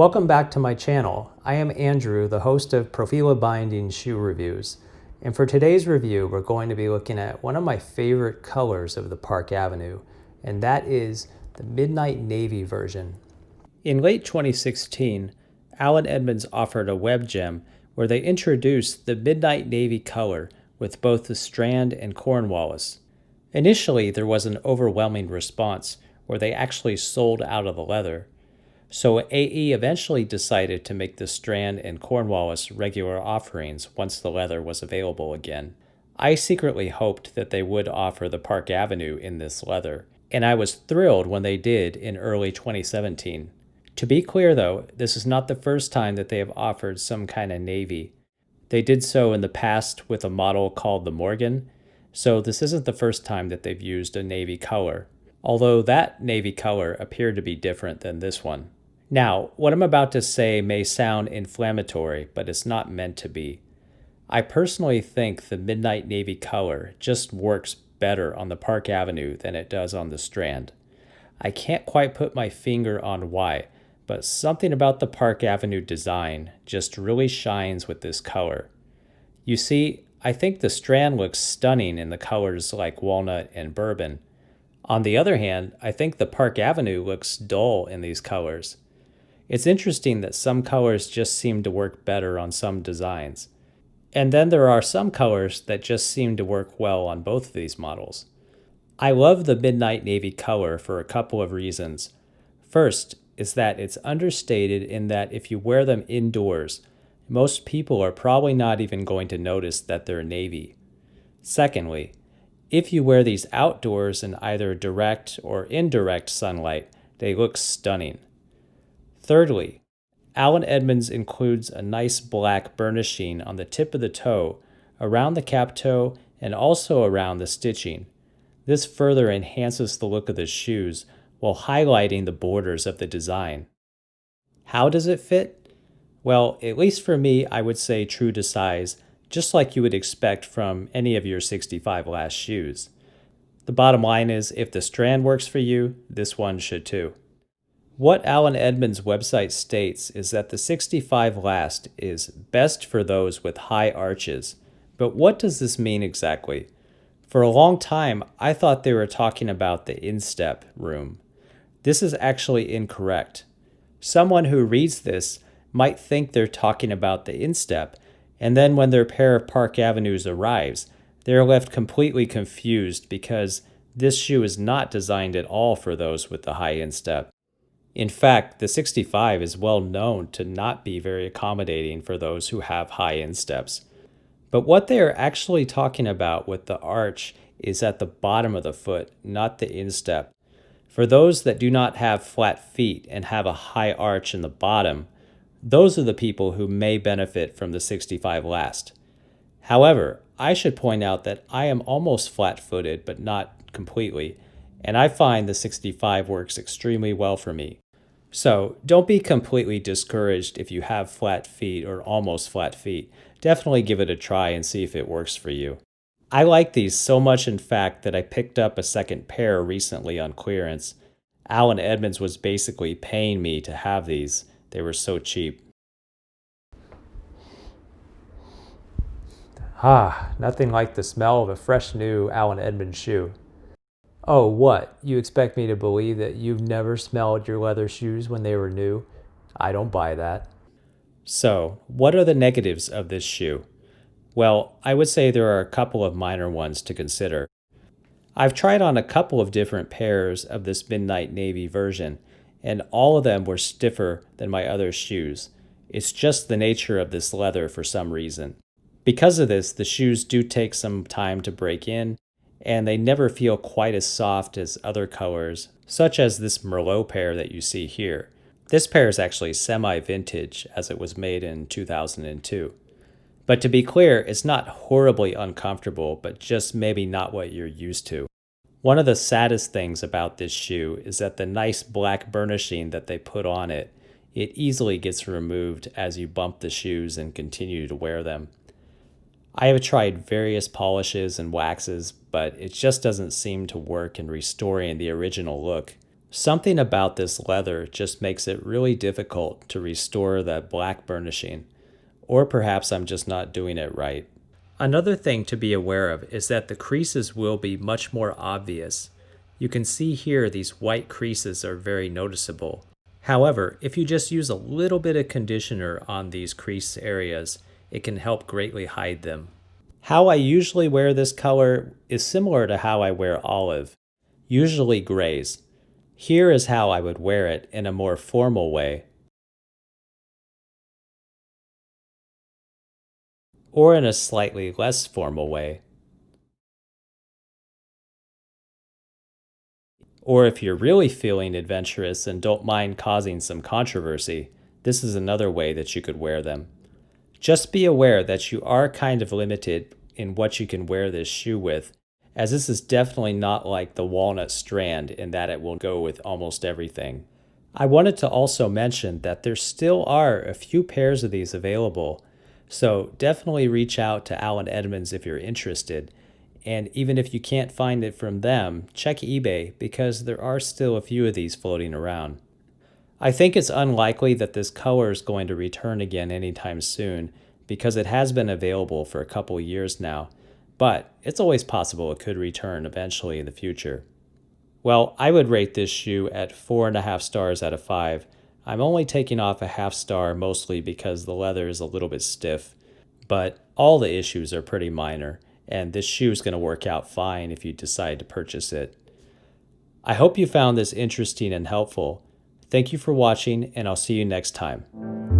Welcome back to my channel. I am Andrew, the host of Profila Binding Shoe Reviews. And for today's review, we're going to be looking at one of my favorite colors of the Park Avenue, and that is the Midnight Navy version. In late 2016, Allen Edmonds offered a web gem where they introduced the Midnight Navy color with both the Strand and Cornwallis. Initially, there was an overwhelming response where they actually sold out of the leather. So AE eventually decided to make the Strand and Cornwallis regular offerings once the leather was available again. I secretly hoped that they would offer the Park Avenue in this leather, and I was thrilled when they did in early 2017. To be clear though, this is not the first time that they have offered some kind of navy. They did so in the past with a model called the Morgan, so this isn't the first time that they've used a navy color, although that navy color appeared to be different than this one. Now, what I'm about to say may sound inflammatory, but it's not meant to be. I personally think the Midnight Navy color just works better on the Park Avenue than it does on the Strand. I can't quite put my finger on why, but something about the Park Avenue design just really shines with this color. You see, I think the Strand looks stunning in the colors like walnut and bourbon. On the other hand, I think the Park Avenue looks dull in these colors. It's interesting that some colors just seem to work better on some designs. And then there are some colors that just seem to work well on both of these models. I love the Midnight Navy color for a couple of reasons. First is that it's understated in that if you wear them indoors, most people are probably not even going to notice that they're navy. Secondly, if you wear these outdoors in either direct or indirect sunlight, they look stunning. Thirdly, Allen Edmonds includes a nice black burnishing on the tip of the toe, around the cap toe, and also around the stitching. This further enhances the look of the shoes while highlighting the borders of the design. How does it fit? Well, at least for me, I would say true to size, just like you would expect from any of your 65 last shoes. The bottom line is, if the Strand works for you, this one should too. What Allen Edmonds' website states is that the 65 last is best for those with high arches. But what does this mean exactly? For a long time, I thought they were talking about the instep room. This is actually incorrect. Someone who reads this might think they're talking about the instep, and then when their pair of Park Avenues arrives, they're left completely confused because this shoe is not designed at all for those with the high instep. In fact, the 65 is well known to not be very accommodating for those who have high insteps. But what they are actually talking about with the arch is at the bottom of the foot, not the instep. For those that do not have flat feet and have a high arch in the bottom, those are the people who may benefit from the 65 last. However, I should point out that I am almost flat-footed, but not completely, and I find the 65 works extremely well for me. So don't be completely discouraged if you have flat feet or almost flat feet. Definitely give it a try and see if it works for you. I like these so much in fact that I picked up a second pair recently on clearance. Allen Edmonds was basically paying me to have these. They were so cheap. Nothing like the smell of a fresh new Allen Edmonds shoe. Oh, what? You expect me to believe that you've never smelled your leather shoes when they were new? I don't buy that. So, what are the negatives of this shoe? Well, I would say there are a couple of minor ones to consider. I've tried on a couple of different pairs of this Midnight Navy version, and all of them were stiffer than my other shoes. It's just the nature of this leather for some reason. Because of this, the shoes do take some time to break in, and they never feel quite as soft as other colors, such as this Merlot pair that you see here. This pair is actually semi-vintage, as it was made in 2002. But to be clear, it's not horribly uncomfortable, but just maybe not what you're used to. One of the saddest things about this shoe is that the nice black burnishing that they put on it, it easily gets removed as you bump the shoes and continue to wear them. I have tried various polishes and waxes, but it just doesn't seem to work in restoring the original look. Something about this leather just makes it really difficult to restore that black burnishing, or perhaps I'm just not doing it right. Another thing to be aware of is that the creases will be much more obvious. You can see here these white creases are very noticeable. However, if you just use a little bit of conditioner on these crease areas, it can help greatly hide them. How I usually wear this color is similar to how I wear olive, usually grays. Here is how I would wear it in a more formal way, or in a slightly less formal way. Or if you're really feeling adventurous and don't mind causing some controversy, this is another way that you could wear them. Just be aware that you are kind of limited in what you can wear this shoe with, as this is definitely not like the walnut strand in that it will go with almost everything. I wanted to also mention that there still are a few pairs of these available, so definitely reach out to Allen Edmonds if you're interested. And even if you can't find it from them, check eBay because there are still a few of these floating around. I think it's unlikely that this color is going to return again anytime soon because it has been available for a couple years now, but it's always possible it could return eventually in the future. Well, I would rate this shoe at 4.5 stars out of 5. I'm only taking off a half star mostly because the leather is a little bit stiff, but all the issues are pretty minor, and this shoe is going to work out fine if you decide to purchase it. I hope you found this interesting and helpful. Thank you for watching, and I'll see you next time.